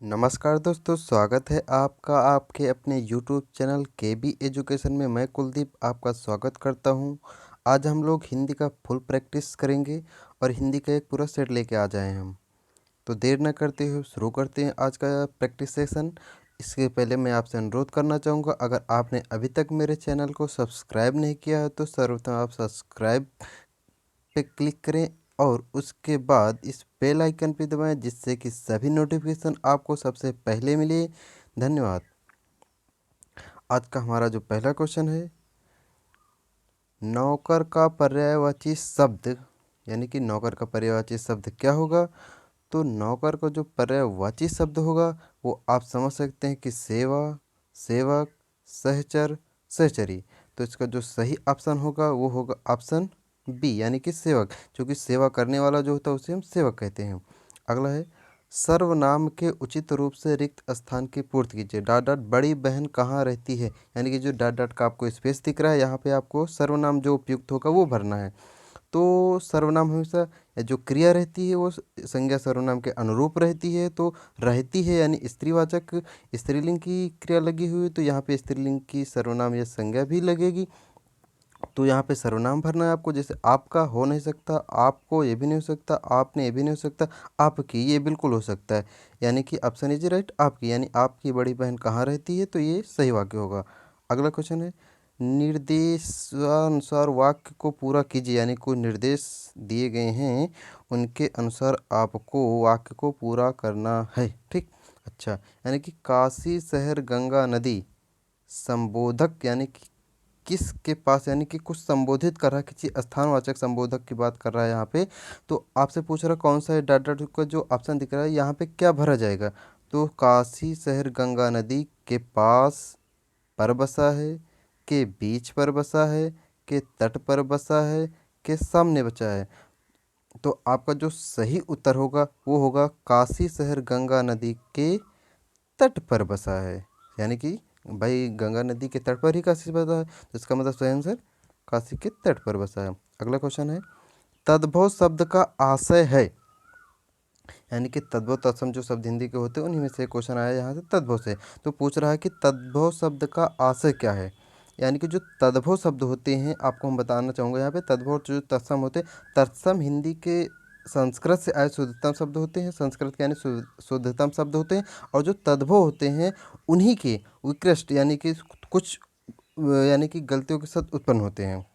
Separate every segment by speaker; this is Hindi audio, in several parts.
Speaker 1: नमस्कार दोस्तों, स्वागत है आपका आपके अपने यूट्यूब चैनल केबी एजुकेशन में। मैं कुलदीप आपका स्वागत करता हूं। आज हम लोग हिंदी का फुल प्रैक्टिस करेंगे और हिंदी का एक पूरा सेट लेके आ जाए हम। तो देर न करते हुए शुरू करते हैं आज का प्रैक्टिस सेशन। इसके पहले मैं आपसे अनुरोध करना चाहूँगा, अगर आपने अभी तक मेरे चैनल को सब्सक्राइब नहीं किया है तो सर्वप्रथम आप सब्सक्राइब पे क्लिक करें और उसके बाद इस बेल आइकन पे दबाएं, जिससे कि सभी नोटिफिकेशन आपको सबसे पहले मिले। धन्यवाद। आज का हमारा जो पहला क्वेश्चन है, नौकर का पर्यायवाची शब्द, यानी कि नौकर का पर्यायवाची शब्द क्या होगा। तो नौकर का जो पर्यायवाची शब्द होगा वो आप समझ सकते हैं कि सेवा, सेवक, सहचर, सहचरी। तो इसका जो सही ऑप्शन होगा वो होगा ऑप्शन बी, यानी कि सेवक। क्योंकि सेवा करने वाला जो होता है उसे हम सेवक कहते हैं। अगला है, सर्वनाम के उचित रूप से रिक्त स्थान की पूर्ति कीजिए। डॉट डॉट बड़ी बहन कहाँ रहती है, यानी कि जो डॉट डॉट का आपको स्पेस दिख रहा है यहाँ पे आपको सर्वनाम जो उपयुक्त होगा वो भरना है। तो सर्वनाम हमेशा जो क्रिया रहती है वो संज्ञा सर्वनाम के अनुरूप रहती है। तो रहती है यानी स्त्रीवाचक स्त्रीलिंग की क्रिया लगी हुई, तो यहाँ पे स्त्रीलिंग की सर्वनाम या संज्ञा भी लगेगी। तो यहाँ पे सर्वनाम भरना है आपको। जैसे आपका हो नहीं सकता, आपको ये भी नहीं हो सकता, आपने ये भी नहीं हो सकता, आपकी ये बिल्कुल हो सकता है, यानी कि ऑप्शन इज राइट आपकी, यानी आपकी बड़ी बहन कहाँ रहती है, तो ये सही वाक्य होगा। अगला क्वेश्चन है, निर्देशानुसार वाक्य को पूरा कीजिए, यानी कोई निर्देश दिए गए हैं उनके अनुसार आपको वाक्य को पूरा करना है। ठीक, अच्छा, यानी कि काशी शहर गंगा नदी संबोधक, यानी कि किसके पास, यानी कि कुछ संबोधित कर रहा है, किसी स्थानवाचक संबोधक की बात कर रहा है यहाँ पे। तो आपसे पूछ रहा है कौन सा है, डॉट डॉट का जो ऑप्शन दिख रहा है यहाँ पे क्या भरा जाएगा। तो काशी शहर गंगा नदी के पास पर बसा है, के बीच पर बसा है, के तट पर बसा है, के सामने बचा है। तो आपका जो सही उत्तर होगा वो होगा काशी शहर गंगा नदी के तट पर बसा है, यानी कि भाई गंगा नदी के तट पर ही काशी बसा है, तो इसका मतलब सही आंसर काशी के तट पर बसा है। अगला क्वेश्चन है, तद्भव शब्द का आशय है, यानी कि तद्भव तत्सम जो शब्द हिंदी के होते हैं उन्हीं में से क्वेश्चन आया यहाँ से तद्भव से। तो पूछ रहा है कि तद्भव शब्द का आशय क्या है, यानी कि जो तद्भव शब्द होते हैं आपको हम बताना चाहूँगा यहाँ पे। तद्भव जो तत्सम होते हैं, तत्सम हिंदी के संस्कृत से आए शुद्धतम शब्द होते हैं, संस्कृत के यानी शुद्धतम शब्द होते हैं, और जो तद्भव होते हैं उन्हीं के विकृष्ट, यानी कि कुछ यानी कि गलतियों के साथ उत्पन्न होते हैं।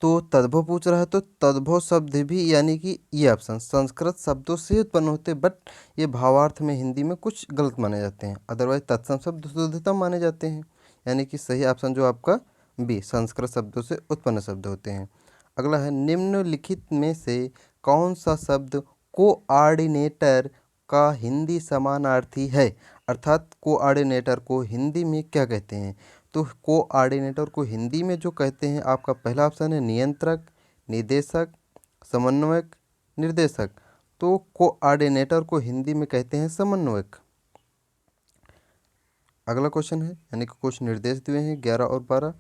Speaker 1: तो तद्भव पूछ रहा है, तो तद्भव शब्द भी, यानी कि ये ऑप्शन संस्कृत शब्दों से उत्पन्न होते हैं, बट ये भावार्थ में हिंदी में कुछ गलत माने जाते हैं। अदरवाइज तत्सम शब्द शुद्धतम माने जाते हैं, यानी कि सही ऑप्शन जो आपका बी, संस्कृत शब्दों से उत्पन्न शब्द होते हैं। अगला है, निम्नलिखित में से कौन सा शब्द कोऑर्डिनेटर का हिंदी समानार्थी है, अर्थात कोऑर्डिनेटर को हिंदी में क्या कहते हैं। तो कोऑर्डिनेटर को हिंदी में जो कहते हैं, आपका पहला ऑप्शन है नियंत्रक, निदेशक, समन्वयक, निर्देशक। तो कोऑर्डिनेटर को हिंदी में कहते हैं समन्वयक। अगला क्वेश्चन है, यानी कि कुछ निर्देश दिए हैं 11 और 12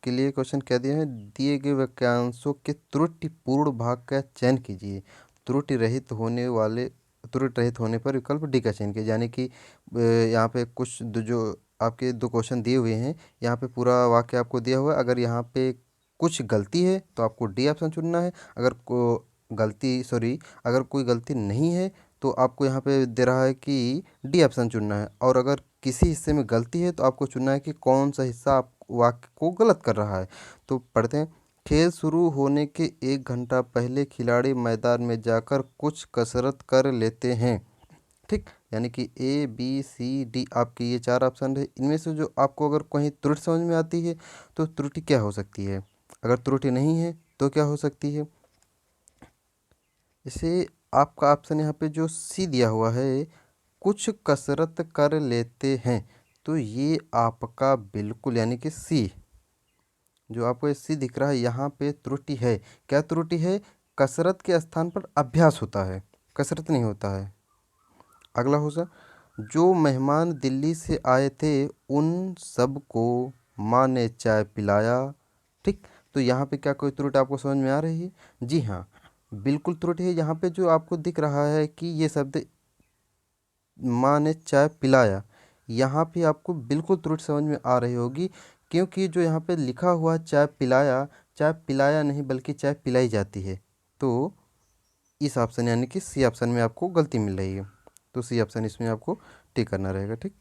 Speaker 1: के लिए। क्वेश्चन क्या दिए हैं, दिए गए वाक्यांशों के त्रुटिपूर्ण भाग का चयन कीजिए। त्रुटि रहित होने वाले त्रुटि रहित होने पर विकल्प डी का चयन कीजिए, यानी कि यहाँ पे कुछ जो आपके दो क्वेश्चन दिए हुए हैं, यहाँ पे पूरा वाक्य आपको दिया हुआ है। अगर यहाँ पे कुछ गलती है तो आपको डी ऑप्शन चुनना है। अगर अगर कोई गलती नहीं है तो आपको यहाँ पे दे रहा है कि डी ऑप्शन चुनना है। और अगर किसी हिस्से में गलती है तो आपको चुनना है कि कौन सा हिस्सा आप वाक्य को गलत कर रहा है। तो पढ़ते हैं, खेल शुरू होने के 1 घंटा पहले खिलाड़ी मैदान में जाकर कुछ कसरत कर लेते हैं। ठीक, यानी कि ए बी सी डी आपके ये 4 ऑप्शन है। इनमें से जो आपको अगर कहीं त्रुटि समझ में आती है तो त्रुटि क्या हो सकती है, अगर त्रुटि नहीं है तो क्या हो सकती है। इसे आपका ऑप्शन यहाँ पे जो सी दिया हुआ है, कुछ कसरत कर लेते हैं, तो ये आपका बिल्कुल, यानी कि सी, जो आपको ये सी दिख रहा है यहाँ पे त्रुटि है। क्या त्रुटि है, कसरत के स्थान पर अभ्यास होता है, कसरत नहीं होता है। अगला हो सा, जो मेहमान दिल्ली से आए थे उन सबको माँ ने चाय पिलाया। ठीक, तो यहाँ पे क्या कोई त्रुटि आपको समझ में आ रही है। जी हाँ, बिल्कुल त्रुटि है। यहाँ पे जो आपको दिख रहा है कि ये शब्द माँ ने चाय पिलाया। यहाँ पे आपको बिल्कुल त्रुटि समझ में आ रही होगी, क्योंकि जो यहाँ पे लिखा हुआ चाय पिलाया नहीं बल्कि चाय पिलाई जाती है। तो इस ऑप्शन यानी कि सी ऑप्शन में आपको गलती मिल रही है। तो सी ऑप्शन इसमें आपको टिक करना रहेगा। ठीक,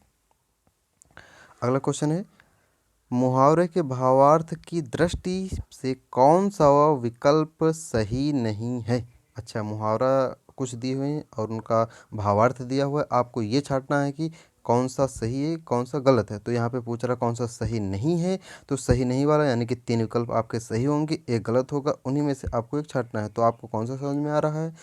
Speaker 1: अगला क्वेश्चन है, मुहावरे के भावार्थ की दृष्टि से कौन सा विकल्प सही नहीं है। अच्छा, मुहावरा कुछ दिए हुए हैं और उनका भावार्थ दिया हुआ है, आपको ये छांटना है कि कौन सा सही है कौन सा गलत है। तो यहाँ पे पूछ रहा कौन सा सही नहीं है, तो सही नहीं वाला यानी कि 3 विकल्प आपके सही होंगे, एक गलत होगा, उन्हीं में से आपको एक छांटना है। तो आपको कौन सा समझ में आ रहा है?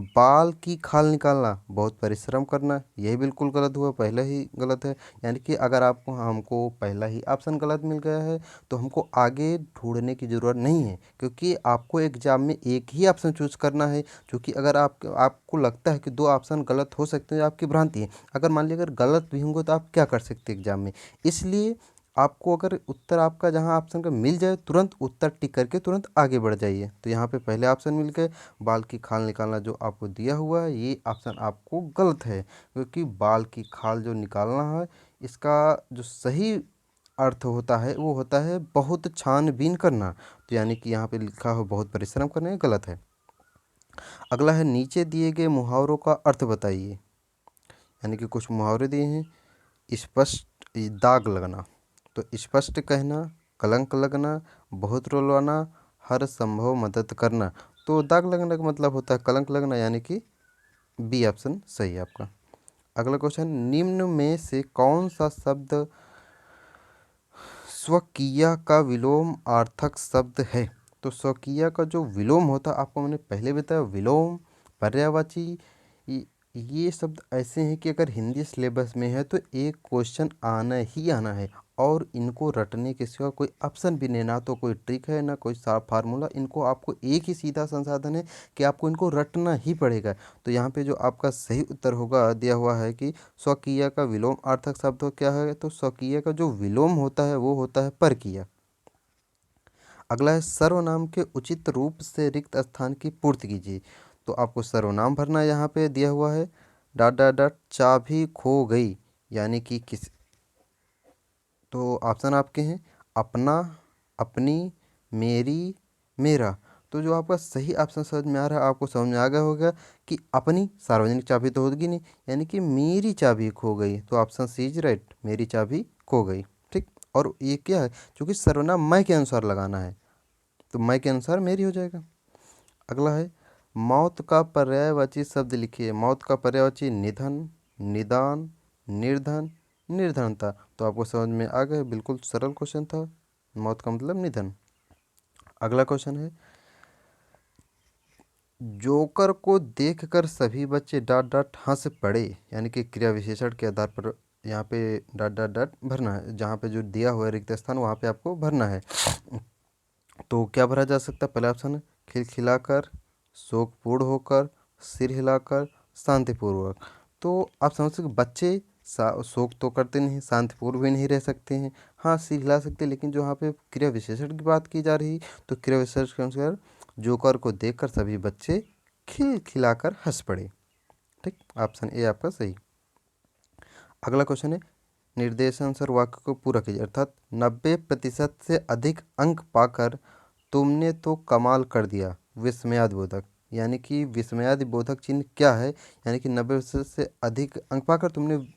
Speaker 1: बाल की खाल निकालना बहुत परिश्रम करना, यही बिल्कुल गलत हुआ, पहला ही गलत है। यानी कि अगर आपको हमको पहला ही ऑप्शन गलत मिल गया है तो हमको आगे ढूंढने की ज़रूरत नहीं है, क्योंकि आपको एग्जाम में एक ही ऑप्शन चूज करना है। क्योंकि अगर आपको लगता है कि 2 ऑप्शन गलत हो सकते हैं, आपकी भ्रांति है। अगर मान लीजिए अगर गलत भी होंगे तो आप क्या कर सकते हैं एग्जाम में। इसलिए आपको अगर उत्तर आपका जहां ऑप्शन का मिल जाए, तुरंत उत्तर टिक करके तुरंत आगे बढ़ जाइए। तो यहाँ पे पहले ऑप्शन मिल गए, बाल की खाल निकालना जो आपको दिया हुआ है ये ऑप्शन आपको गलत है, क्योंकि बाल की खाल जो निकालना है इसका जो सही अर्थ होता है वो होता है बहुत छानबीन करना। तो यानी कि यहाँ पे लिखा हो बहुत परिश्रम करना, ये गलत है। अगला है, नीचे दिए गए मुहावरों का अर्थ बताइए। यानी कि कुछ मुहावरे दिए हैं, स्पष्ट दाग लगना, तो स्पष्ट कहना, कलंक लगना, बहुत रुलवाना, हर संभव मदद करना। तो दाग लगने का मतलब होता है कलंक लगना, यानी कि बी ऑप्शन सही है आपका। अगला क्वेश्चन, निम्न में से कौन सा शब्द स्वकीय का विलोम अर्थक शब्द है। तो स्वकीय का जो विलोम होता है, आपको मैंने पहले बताया, विलोम, पर्यायवाची, ये ये शब्द ऐसे हैं कि अगर हिंदी सिलेबस में है तो एक क्वेश्चन आना ही आना है, और इनको रटने के सिवा कोई ऑप्शन भी नहीं, ना तो कोई ट्रिक है ना कोई फार्मूला। इनको आपको एक ही सीधा संसाधन है कि आपको इनको रटना ही पड़ेगा। तो यहाँ पे जो आपका सही उत्तर होगा दिया हुआ है कि स्वकीय का विलोम अर्थक शब्द क्या है। तो स्वकीय का जो विलोम होता है वो होता है परकीय। अगला है, सर्वनाम के उचित रूप से रिक्त स्थान की पूर्ति कीजिए। तो आपको सर्वनाम भरना यहाँ पे दिया हुआ है, डॉट डॉट डॉट चाबी खो गई, यानी कि किस। तो ऑप्शन आपके हैं अपना, अपनी, मेरी, मेरा। तो जो आपका सही ऑप्शन समझ में आ रहा है, आपको समझ में आ गया होगा कि अपनी सार्वजनिक चाबी तो होगी नहीं, यानी कि मेरी चाबी खो गई। तो ऑप्शन सी इज राइट, मेरी चाबी खो गई। ठीक, और ये क्या है, क्योंकि सर्वनाम मैं के अनुसार लगाना है, तो मैं के अनुसार मेरी हो जाएगा। अगला है, मौत का पर्यायवाची शब्द लिखिए। मौत का पर्यायवाची निधन, निदान, निर्धन, निर्धनता। तो आपको समझ में आ गया, बिल्कुल सरल क्वेश्चन था, मौत का मतलब निधन। अगला क्वेश्चन है, जोकर को देखकर सभी बच्चे डॉट डॉट हंस पड़े, यानी कि क्रिया विशेषण के आधार पर यहाँ पे डॉट डॉट डॉट भरना है, जहाँ पे जो दिया हुआ है रिक्त स्थान वहाँ पे आपको भरना है। तो क्या भरा जा सकता है? पहला ऑप्शन है खिलखिलाकर, शोकपूर्ण होकर, सिर हिलाकर, शांतिपूर्वक। तो आप समझ सकते बच्चे शोक तो करते नहीं, शांतिपूर्व भी नहीं रह सकते हैं, हाँ सिर हिला सकते हैं, लेकिन जो यहाँ पे क्रिया विशेषण की बात की जा रही, तो क्रिया विशेषण के अनुसार जोकर को देखकर सभी बच्चे खिलखिलाकर हंस पड़े। ठीक, ऑप्शन ए आपका सही। अगला क्वेश्चन है, निर्देशानुसार वाक्य को पूरा कीजिए, अर्थात 90% से अधिक अंक पाकर तुमने तो कमाल कर दिया, विस्मयादिबोधक। यानी कि विस्मयादिबोधक चिन्ह क्या है, यानी कि 90% से अधिक अंक पाकर तुमने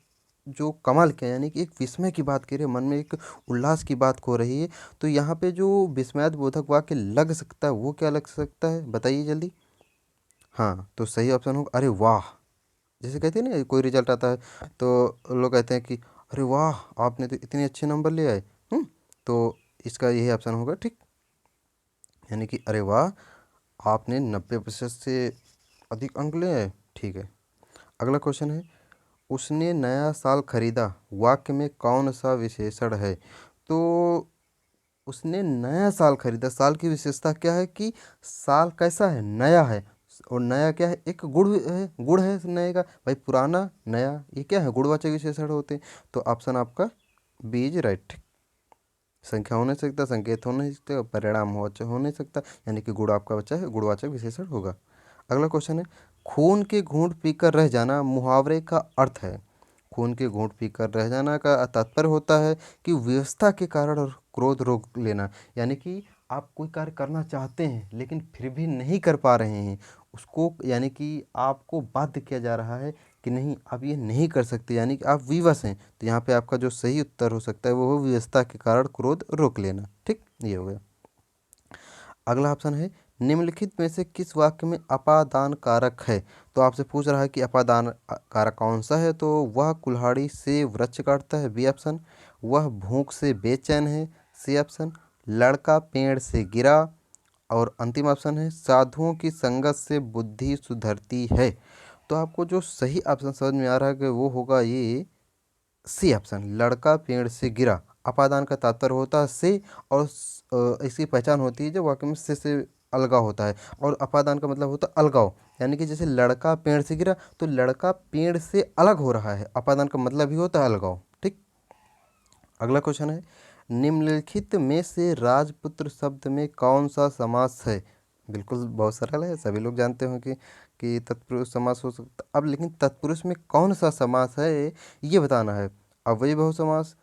Speaker 1: जो कमाल किया, यानी कि एक विस्मय की बात कर रही है, मन में एक उल्लास की बात हो रही है। तो यहाँ पे जो विस्मयादिबोधक वाक्य लग सकता है वो क्या लग सकता है, बताइए जल्दी। हाँ, तो सही ऑप्शन होगा अरे वाह। जैसे कहते हैं ना, कोई रिजल्ट आता है तो लोग कहते हैं कि अरे वाह आपने तो इतने अच्छे नंबर ले आए। तो इसका यही ऑप्शन होगा। ठीक, यानी कि अरे वाह आपने 90% से अधिक अंक ले आए। ठीक है, अगला क्वेश्चन है, उसने नया साल खरीदा, वाक्य में कौन सा विशेषण है। तो उसने नया साल खरीदा, साल की विशेषता क्या है कि साल कैसा है, नया है। और नया क्या है, एक गुण है नए का, भाई पुराना नया ये क्या है, गुणवाचक विशेषण होते हैं। तो ऑप्शन आपका बी इज राइट। संख्या हो नहीं सकता, संकेत हो नहीं सकता, परिणाम हो नहीं सकता, यानी कि गुण आपका बच्चा है, गुणवाचक विशेषण होगा। अगला क्वेश्चन है, खून के घूंट पीकर रह जाना मुहावरे का अर्थ है। खून के घूंट पीकर रह जाना का तात्पर्य होता है कि व्यवस्था के कारण और क्रोध रोक लेना, यानी कि आप कोई कार्य करना चाहते हैं लेकिन फिर भी नहीं कर पा रहे हैं उसको, यानी कि आपको बाध्य किया जा रहा है कि नहीं आप ये नहीं कर सकते, यानी कि आप विवश हैं। तो यहाँ पे आपका जो सही उत्तर हो सकता है वो हो व्यवस्था के कारण क्रोध रोक लेना। ठीक, ये हो गया। अगला ऑप्शन है निम्नलिखित में से किस वाक्य में अपादान कारक है। तो आपसे पूछ रहा है कि अपादान कारक कौन सा है। तो वह कुल्हाड़ी से वृक्ष काटता है, बी ऑप्शन। वह भूख से बेचैन है, सी ऑप्शन। लड़का पेड़ से गिरा, और अंतिम ऑप्शन है साधुओं की संगत से बुद्धि सुधरती है। तो आपको जो सही ऑप्शन समझ में आ रहा है कि वो होगा ये सी ऑप्शन, लड़का पेड़ से गिरा। अपादान का तात्पर्य होता है से, और इसकी पहचान होती है जब वाक्य में से अलगाव होता है, और अपादान का मतलब होता है अलगाव, यानी कि जैसे लड़का पेड़ से गिरा तो लड़का पेड़ से अलग हो रहा है, अपादान का मतलब ही होता है अलगाव। ठीक, अगला क्वेश्चन है निम्नलिखित में से राजपुत्र शब्द में कौन सा समास है। बिल्कुल बहुत सरल है, सभी लोग जानते हों कि तत्पुरुष समास हो सकता, अब लेकिन तत्पुरुष में कौन सा समास है ये बताना है। अव्ययी बहु समास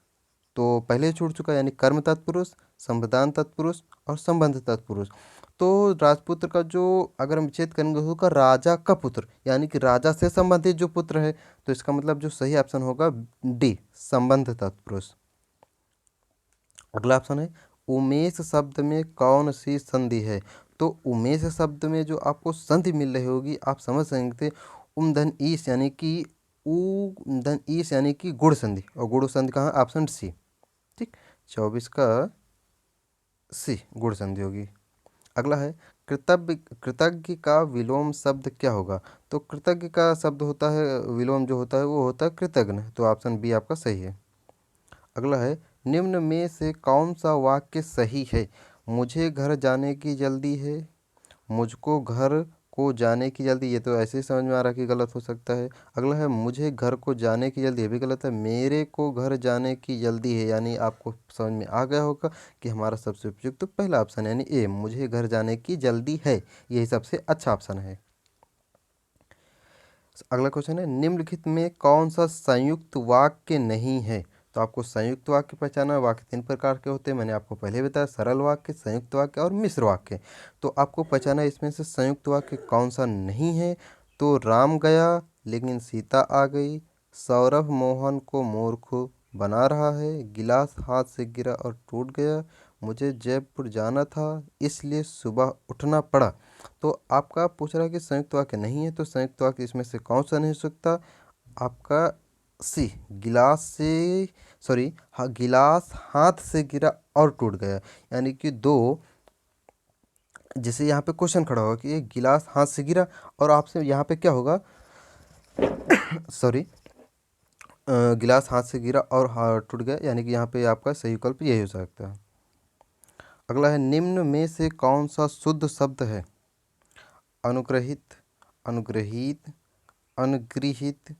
Speaker 1: तो पहले ही छूट चुका है, यानी कर्म तत्पुरुष, संप्रदान तत्पुरुष और संबंध तत्पुरुष। तो राजपुत्र का जो अगर हम विच्छेद करेंगे होगा राजा का पुत्र, यानी कि राजा से संबंधित जो पुत्र है, तो इसका मतलब जो सही ऑप्शन होगा डी, संबंध तत्पुरुष। अगला ऑप्शन है उमेश शब्द में कौन सी संधि है। तो उमेश शब्द में जो आपको संधि मिल रही होगी आप समझ सकते हैं उमधन ईश, यानी कि उमधन ईश यानी कि गुण संधि, और गुण संधि कहाँ, ऑप्शन सी। ठीक, 24 का सी गुण संधि होगी। अगला है कृतज्ञ, कृतज्ञ का विलोम शब्द क्या होगा। तो कृतज्ञ का शब्द होता है विलोम जो होता है वो होता है कृतज्ञ, तो ऑप्शन बी आपका सही है। अगला है निम्न में से कौन सा वाक्य सही है। मुझे घर जाने की जल्दी है, मुझको घर को जाने की जल्दी, ये तो ऐसे ही समझ में आ रहा है कि गलत हो सकता है। अगला है मुझे घर को जाने की जल्दी, ये भी गलत है। मेरे को घर जाने की जल्दी है, यानी आपको समझ में आ गया होगा कि हमारा सबसे उपयुक्त तो पहला ऑप्शन यानी ए, मुझे घर जाने की जल्दी है, यही सबसे अच्छा ऑप्शन है। अगला क्वेश्चन है निम्नलिखित में कौन सा संयुक्त वाक्य नहीं है। तो आपको संयुक्त वाक्य पहचाना है। वाक्य 3 प्रकार के होते हैं, मैंने आपको पहले बताया, सरल वाक्य, संयुक्त वाक्य और मिश्र वाक्य। तो आपको पहचाना इसमें से संयुक्त वाक्य कौन सा नहीं है। तो राम गया लेकिन सीता आ गई, सौरभ मोहन को मूर्ख बना रहा है, गिलास हाथ से गिरा और टूट गया, मुझे जयपुर जाना था इसलिए सुबह उठना पड़ा। तो आपका पूछ रहा है कि संयुक्त वाक्य नहीं है, तो संयुक्त वाक्य इसमें से कौन सा नहीं हो सकता, आपका सी, गिलास से, सॉरी हाँ, गिलास हाथ से गिरा और टूट गया, यानी कि दो, जैसे यहाँ पे क्वेश्चन खड़ा होगा कि एक गिलास हाथ से गिरा, और आपसे यहाँ पे क्या होगा सॉरी गिलास हाथ से गिरा और टूट गया, यानी कि यहाँ पे आपका सही विकल्प यही हो सकता है। अगला है निम्न में से कौन सा शुद्ध शब्द है। अनुग्रहित, अनुग्रहित, अनुगृहित,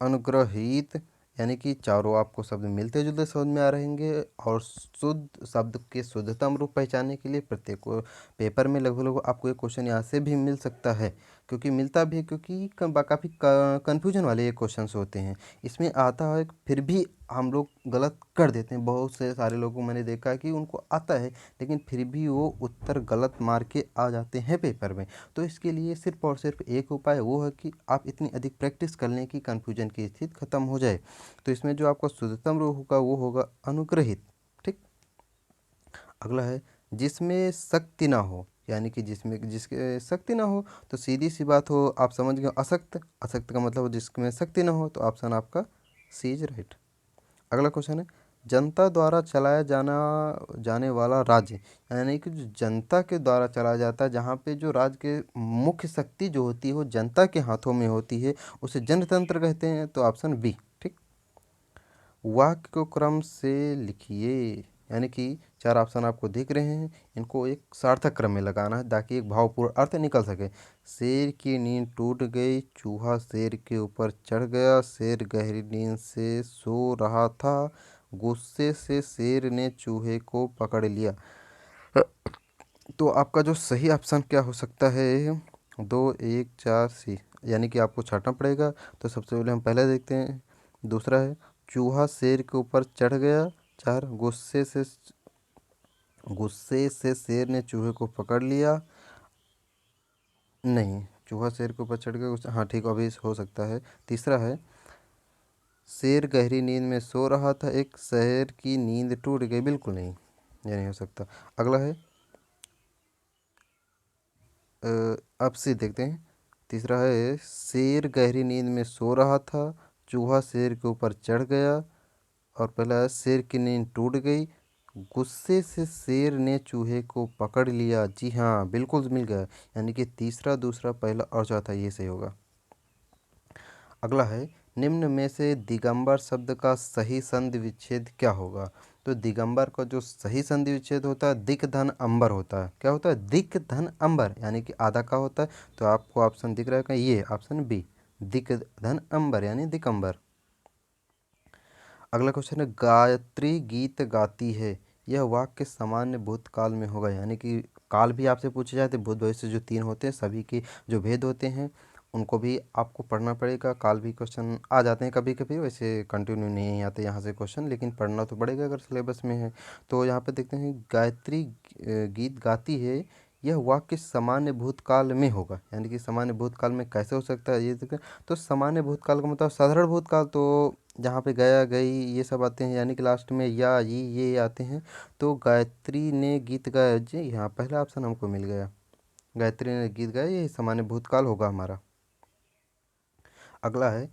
Speaker 1: अनुग्रहित, यानी कि चारों आपको शब्द मिलते जुलते समझ में आ रहेंगे। और शुद्ध शब्द के शुद्धतम रूप पहचानने के लिए प्रत्येक पेपर में लगभग लगभग आपको एक क्वेश्चन यहाँ से भी मिल सकता है, क्योंकि मिलता भी है, क्योंकि काफ़ी कन्फ्यूजन वाले ये क्वेश्चंस होते हैं। इसमें आता है फिर भी हम लोग गलत कर देते हैं, बहुत से सारे लोगों को मैंने देखा है कि उनको आता है लेकिन फिर भी वो उत्तर गलत मार के आ जाते हैं पेपर में। तो इसके लिए सिर्फ और सिर्फ एक उपाय वो है कि आप इतनी अधिक प्रैक्टिस कर लें कि कन्फ्यूजन की स्थिति खत्म हो जाए। तो इसमें जो आपका शुद्धतम रूप होगा वो होगा अनुग्रहित। ठीक, अगला है जिसमें शक्ति ना हो, यानी कि जिसके शक्ति ना हो, तो सीधी सी बात हो आप समझ गए असक्त, असक्त का मतलब जिसमें शक्ति ना हो, तो ऑप्शन आपका सी इज राइट। अगला क्वेश्चन है जनता द्वारा चलाया जाने वाला राज्य, यानी कि जो जनता के द्वारा चलाया जाता है, जहाँ पे जो राज्य के मुख्य शक्ति जो होती है वो जनता के हाथों में होती है, उसे जनतंत्र कहते हैं, तो ऑप्शन बी। ठीक, वाक्य को क्रम से लिखिए, यानी कि 4 ऑप्शन आपको दिख रहे हैं, इनको एक सार्थक क्रम में लगाना है ताकि एक भावपूर्ण अर्थ निकल सके। शेर की नींद टूट गई, चूहा शेर के ऊपर चढ़ गया, शेर गहरी नींद से सो रहा था, गुस्से से शेर ने चूहे को पकड़ लिया। तो आपका जो सही ऑप्शन क्या हो सकता है, 2, 1, 4 सी, यानी कि आपको छांटना पड़ेगा। तो सबसे पहले हम पहले देखते हैं। दूसरा है चूहा शेर के ऊपर चढ़ गया। 4 गुस्से से शेर ने चूहे को पकड़ लिया। नहीं, चूहा शेर के ऊपर चढ़ गया हाँ ठीक, अभी हो सकता है। तीसरा है शेर गहरी नींद में सो रहा था, एक शेर की नींद टूट गई। बिल्कुल नहीं, ये नहीं हो सकता। अगला है अब से देखते हैं। तीसरा है शेर गहरी नींद में सो रहा था, चूहा शेर के ऊपर चढ़ गया। और पहला है शेर की नींद टूट गई, गुस्से से शेर ने चूहे को पकड़ लिया। जी हाँ, बिल्कुल मिल गया। यानी कि तीसरा, दूसरा, पहला और चौथा ये सही होगा। अगला है निम्न में से दिगंबर शब्द का सही संधि विच्छेद क्या होगा। तो दिगंबर का जो सही संधि विच्छेद होता है दिक धन अंबर होता है। क्या होता है? दिक धन अंबर, यानी कि आधा का होता है। तो आपको ऑप्शन दिख रहा है क्या? ये ऑप्शन बी, दिक धन अंबर यानी दिकंबर। अगला क्वेश्चन है गायत्री गीत गाती है, यह वाक्य सामान्य भूतकाल में होगा। यानी कि काल भी आपसे पूछे जाते, भूत भविष्य जो 3 होते हैं सभी के जो भेद होते हैं उनको भी आपको पढ़ना पड़ेगा। काल भी क्वेश्चन आ जाते हैं कभी कभी, वैसे कंटिन्यू नहीं आते यहाँ से क्वेश्चन, लेकिन पढ़ना तो पड़ेगा अगर सिलेबस में है। तो यहाँ पे देखते हैं गायत्री गीत गाती है, यह वाक्य सामान्य भूतकाल में होगा। यानी कि सामान्य भूतकाल में कैसे हो सकता है ये देखते हैं। तो सामान्य भूतकाल का मतलब साधारण भूतकाल, तो जहाँ पे गया गई ये सब आते हैं, यानी कि लास्ट में या ये आते हैं। तो गायत्री ने गीत गाया, जी यहाँ पहला ऑप्शन हमको मिल गया। गायत्री ने गीत गाया, ये सामान्य भूतकाल होगा हमारा। अगला है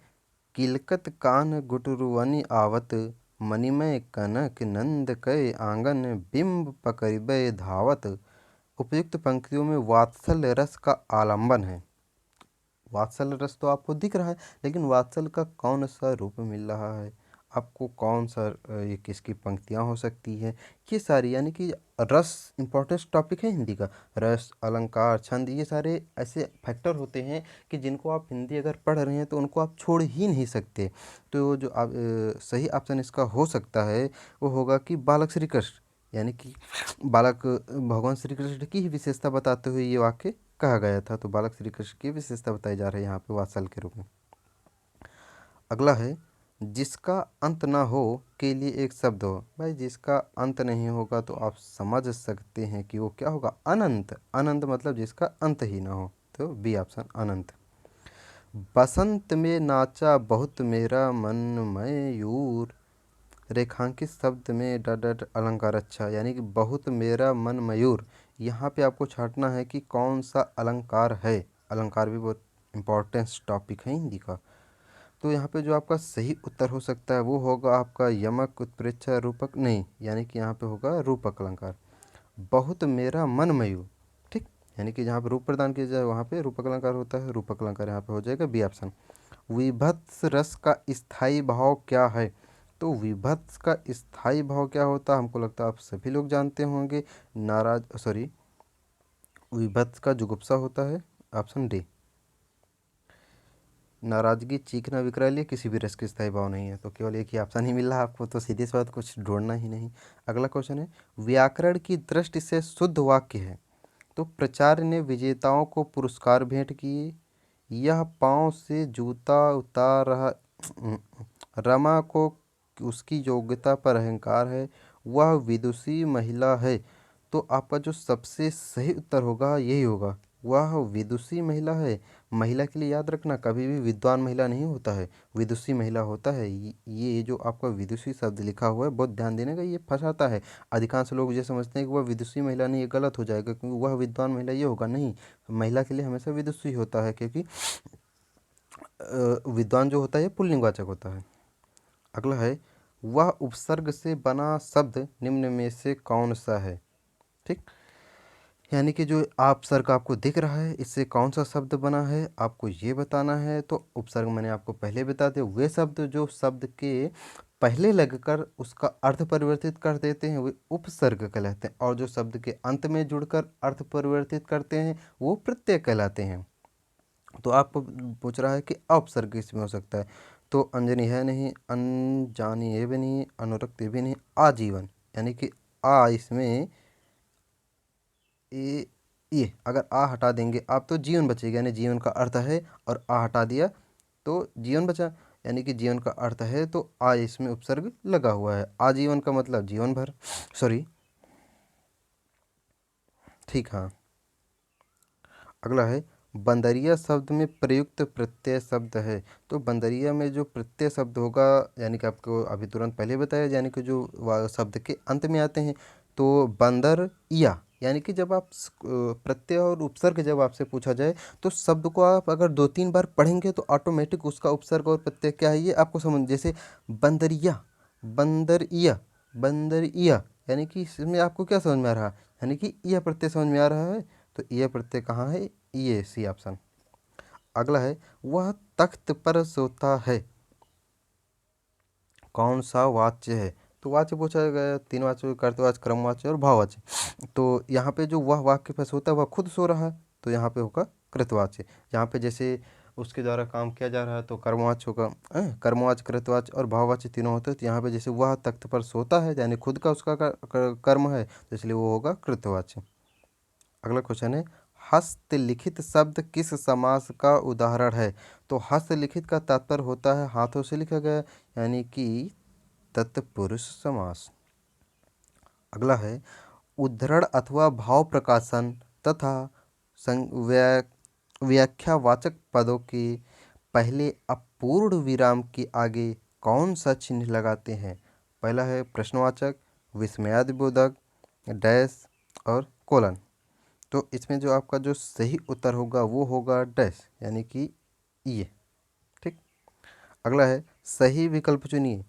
Speaker 1: किलकत कान गुटरुवनि आवत, मणिमय कनक नंद कय आंगन, बिंब पकड़बे धावत। उपयुक्त पंक्तियों में वात्सल्य रस का आलंबन है। वात्सल्य रस तो आपको दिख रहा है, लेकिन वात्सल्य का कौन सा रूप मिल रहा है आपको, कौन सा ये किसकी पंक्तियाँ हो सकती है, ये सारी, यानी कि रस इम्पोर्टेंट टॉपिक है हिंदी का। रस, अलंकार, छंद, ये सारे ऐसे फैक्टर होते हैं कि जिनको आप हिंदी अगर पढ़ रहे हैं तो उनको आप छोड़ ही नहीं सकते। तो जो आप सही ऑप्शन इसका हो सकता है वो होगा कि बालक श्री कृष्ण, यानी कि बालक भगवान श्री कृष्ण की ही विशेषता बताते हुए ये वाक्य कहा गया था। तो बालक श्री कृष्ण की विशेषता बताई जा रही है यहाँ पे वात्सल के रूप में। अगला है जिसका अंत ना हो के लिए एक शब्द हो। भाई जिसका अंत नहीं होगा तो आप समझ सकते हैं कि वो क्या होगा, अनंत। अनंत मतलब जिसका अंत ही ना हो, तो बी ऑप्शन अनंत। बसंत में नाचा बहुत मेरा मन मयूर, रेखांकित शब्द में डट डट अलंकार। अच्छा, यानी कि बहुत मेरा मन मयूर, यहाँ पे आपको छांटना है कि कौन सा अलंकार है। अलंकार भी बहुत इंपॉर्टेंट टॉपिक है हिंदी का। तो यहाँ पे जो आपका सही उत्तर हो सकता है वो होगा आपका यमक, उत्प्रेक्षा, रूपक नहीं, यानी कि यहाँ पे होगा रूपक अलंकार। बहुत मेरा मन मयूर, ठीक, यानी कि जहाँ पे रूप प्रदान किया जाए वहाँ पे रूपक अलंकार होता है। रूपक अलंकार यहाँ पे हो जाएगा बी ऑप्शन। विभत्स रस का स्थायी भाव क्या है। तो विभत्स का स्थायी भाव क्या होता है हमको लगता है आप सभी लोग जानते होंगे। नाराज सॉरी विभत्स का जुगुप्सा होता है, ऑप्शन डी। नाराजगी, चीखना, विकराल, ये किसी भी रस के स्थायी भाव नहीं है। तो केवल एक ही ऑप्शन ही मिल रहा है आपको, तो सीधी सी बात कुछ ढूंढना ही नहीं। अगला क्वेश्चन है व्याकरण की दृष्टि से शुद्ध वाक्य है। तो प्राचार्य ने विजेताओं को पुरस्कार भेंट किए, यह पाँव से जूता उतार रहा, रमा को उसकी योग्यता पर अहंकार है, वह विदुषी महिला है। तो आपका जो सबसे सही उत्तर होगा यही होगा, वह विदुषी महिला है। महिला के लिए याद रखना कभी भी विद्वान महिला नहीं होता है, विदुषी महिला होता है। ये जो आपका विदुषी शब्द लिखा हुआ है बहुत ध्यान देने का, ये फंसाता है। अधिकांश लोग ये समझते हैं कि वह विदुषी महिला नहीं, ये गलत हो जाएगा क्योंकि वह विद्वान महिला ये होगा नहीं। महिला के लिए हमेशा विदुषी होता है, क्योंकि विद्वान जो होता है पुल्लिंगवाचक होता है। अगला है वह उपसर्ग से बना शब्द निम्न में से कौन सा है। ठीक, यानी कि जो अपसर्ग आपको दिख रहा है इससे कौन सा शब्द बना है आपको ये बताना है। तो उपसर्ग मैंने आपको पहले बता दिया, वे शब्द जो शब्द के पहले लगकर उसका अर्थ परिवर्तित कर देते हैं वे उपसर्ग कहलाते हैं, और जो शब्द के अंत में जुड़कर अर्थ परिवर्तित करते हैं वो प्रत्यय कहलाते हैं। तो आपको पूछ रहा है कि अपसर्ग इसमें हो सकता है। तो अंजनी है नहीं, अनजानी ये भी नहीं, अनुरक्त ये भी नहीं, आजीवन, यानी कि आ इसमें ए ये अगर आ हटा देंगे आप तो जीवन बचेगा, यानी जीवन का अर्थ है और आ हटा दिया तो जीवन बचा, यानी कि जीवन का अर्थ है तो आ इसमें उपसर्ग लगा हुआ है। आजीवन का मतलब जीवन भर, सॉरी, ठीक, हाँ। अगला है बंदरिया शब्द में प्रयुक्त प्रत्यय शब्द है। तो बंदरिया में जो प्रत्यय शब्द होगा, यानी कि आपको अभी तुरंत पहले बताया, यानी कि जो शब्द के अंत में आते हैं, तो बंदर या, यानी कि जब आप प्रत्यय और उपसर्ग जब आपसे पूछा जाए तो शब्द को आप अगर 2-3 बार पढ़ेंगे तो ऑटोमेटिक उसका उपसर्ग और प्रत्यय क्या है ये आपको समझ, जैसे बंदरिया, बंदरिया, बंदरिया, यानी कि इसमें आपको क्या समझ में आ रहा है, यानी कि यह प्रत्यय समझ में आ रहा है। तो यह प्रत्यय कहाँ है, ये सी ऑप्शन। अगला है वह तख्त पर सोता है, कौन सा वाच्य है। तो वाच्य पूछा गया, 3 वाच्य, कर्तवाच्य, क्रमवाच्य और भाववाच्य। तो यहाँ पे जो वह वाक्य पर सोता है वह खुद सो रहा है, तो यहाँ पे होगा कृतवाच्य। यहाँ पे जैसे उसके द्वारा काम किया जा रहा है तो कर्मवाच्य होगा, कर्मवाच्य, कृतवाच्य और भाववाच्य तीनों होते हैं। तो यहाँ पे जैसे वह तख्त पर सोता है यानी खुद का उसका कर्म है, तो इसलिए वो होगा कृतवाच्य। अगला क्वेश्चन है हस्तलिखित शब्द किस समास का उदाहरण है। तो हस्तलिखित का तात्पर्य होता है हाथों से लिखा गया, यानी कि तत्पुरुष समास। अगला है उद्धरण अथवा भाव प्रकाशन तथा व्याख्यावाचक पदों के पहले अपूर्ण विराम के आगे कौन सा चिन्ह लगाते हैं। पहला है प्रश्नवाचक, विस्मयादिबोधक, डैश और कोलन। तो इसमें जो आपका जो सही उत्तर होगा वो होगा डैश, यानी कि ये, ठीक। अगला है सही विकल्प चुनिए।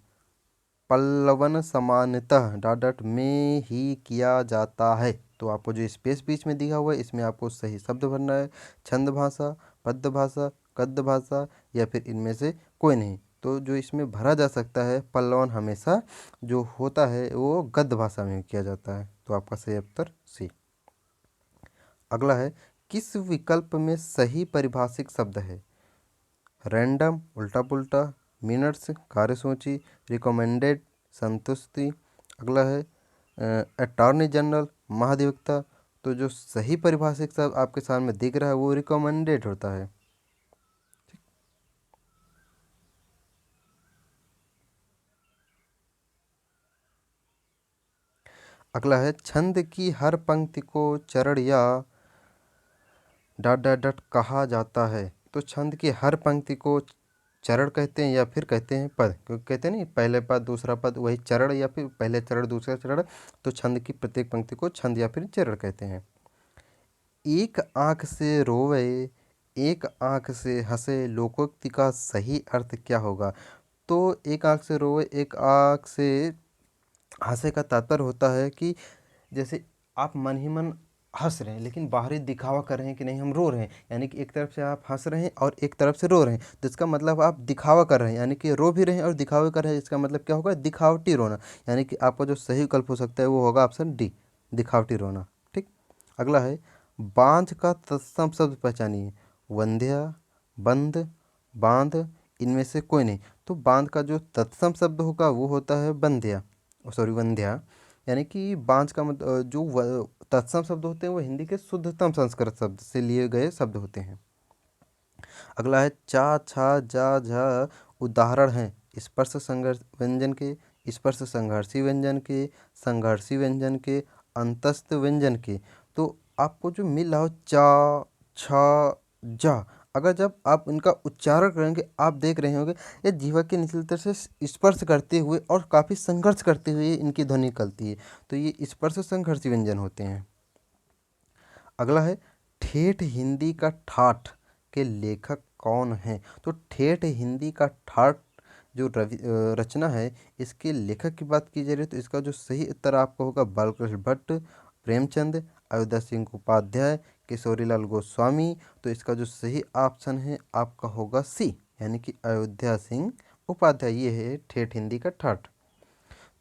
Speaker 1: पल्लवन सामान्यतः डॉट डॉट में ही किया जाता है। तो आपको जो स्पेस बीच में दिया हुआ है इसमें आपको सही शब्द भरना है। छंद भाषा, पद्य भाषा, गद्य भाषा या फिर इनमें से कोई नहीं। तो जो इसमें भरा जा सकता है पल्लवन हमेशा जो होता है वो गद्य भाषा में किया जाता है। तो आपका सही उत्तर सी। अगला है किस विकल्प में सही परिभाषिक शब्द है। रैंडम, उल्टा पुल्टा, मिनट्स, कार्यसूची, रिकमेंडेड, संतुष्टि। अगला है अटॉर्नी जनरल, महाधिवक्ता। तो जो सही परिभाषिक शब्द आपके सामने दिख रहा है वो रिकमेंडेड होता है। अगला है छंद की हर पंक्ति को चरण या डॉट डॉट डॉट कहा जाता है। तो छंद की हर पंक्ति को चरण कहते हैं या फिर कहते हैं पद, क्योंकि कहते हैं नहीं पहले पद दूसरा पद वही चरण, या फिर पहले चरण दूसरा चरण। तो छंद की प्रत्येक पंक्ति को छंद या फिर चरण कहते हैं। एक आंख से रोवे, एक आंख से हंसे लोकोक्ति का सही अर्थ क्या होगा। तो एक आंख से रोवे, एक आंख से हंसे का तात्पर्य होता है कि जैसे आप मन ही मन हंस रहे हैं लेकिन बाहरी दिखावा कर रहे हैं कि नहीं हम रो रहे हैं, यानी कि एक तरफ से आप हंस रहे हैं और एक तरफ से रो रहे हैं, तो इसका मतलब आप दिखावा कर रहे हैं, यानी कि रो भी रहे हैं और दिखावा कर रहे हैं। इसका मतलब क्या होगा, दिखावटी रोना। यानी कि आपका जो सही विकल्प हो सकता है वो होगा ऑप्शन डी, दिखावटी रोना, ठीक। अगला है बांझ का तत्सम शब्द पहचानिए। वंध्या, बंद, बांध, इनमें से कोई नहीं। तो बांध का जो तत्सम शब्द होगा वो होता है बंध्या, सॉरी वंध्या। यानी कि बांझ का जो तत्सम शब्द होते हैं वो हिंदी के शुद्धतम संस्कृत शब्द से लिए गए शब्द होते हैं। अगला है चा, छा, जा, झा उदाहरण हैं स्पर्श संघर्ष व्यंजन के, स्पर्श संघर्षी व्यंजन के, संघर्षी व्यंजन के, अंतस्थ व्यंजन के। तो आपको जो मिल रहा हो चा, छा, जा, अगर जब आप इनका उच्चारण करेंगे आप देख रहे होंगे ये जीवा के निचले तल से स्पर्श करते हुए और काफ़ी संघर्ष करते हुए इनकी ध्वनि निकलती है। तो ये स्पर्श संघर्षी व्यंजन होते हैं। अगला है ठेठ हिंदी का ठाठ के लेखक कौन हैं। तो ठेठ हिंदी का ठाठ जो रचना है इसके लेखक की बात की जा रही है तो इसका जो सही उत्तर आपका होगा बालकृष्ण भट्ट, प्रेमचंद, अयोध्या सिंह उपाध्याय, किशोरीलाल गोस्वामी। तो इसका जो सही ऑप्शन है आपका होगा सी, यानी कि अयोध्या सिंह उपाध्याय, ये है ठेठ हिंदी का ठाठ।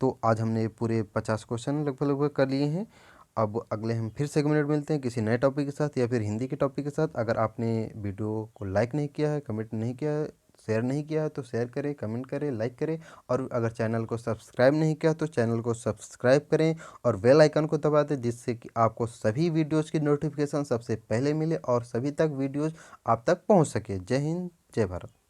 Speaker 1: तो आज हमने पूरे 50 क्वेश्चन लगभग लगभग कर लिए हैं। अब अगले हम फिर से 1 मिनट मिलते हैं किसी नए टॉपिक के साथ या फिर हिंदी के टॉपिक के साथ। अगर आपने वीडियो को लाइक नहीं किया है, कमेंट नहीं किया है, शेयर नहीं किया है तो शेयर करें, कमेंट करें, लाइक करें और अगर चैनल को सब्सक्राइब नहीं किया तो चैनल को सब्सक्राइब करें और बेल आइकन को दबा दें, जिससे कि आपको सभी वीडियोज़ की नोटिफिकेशन सबसे पहले मिले और सभी तक वीडियोज़ आप तक पहुँच सके। जय हिंद, जय भारत।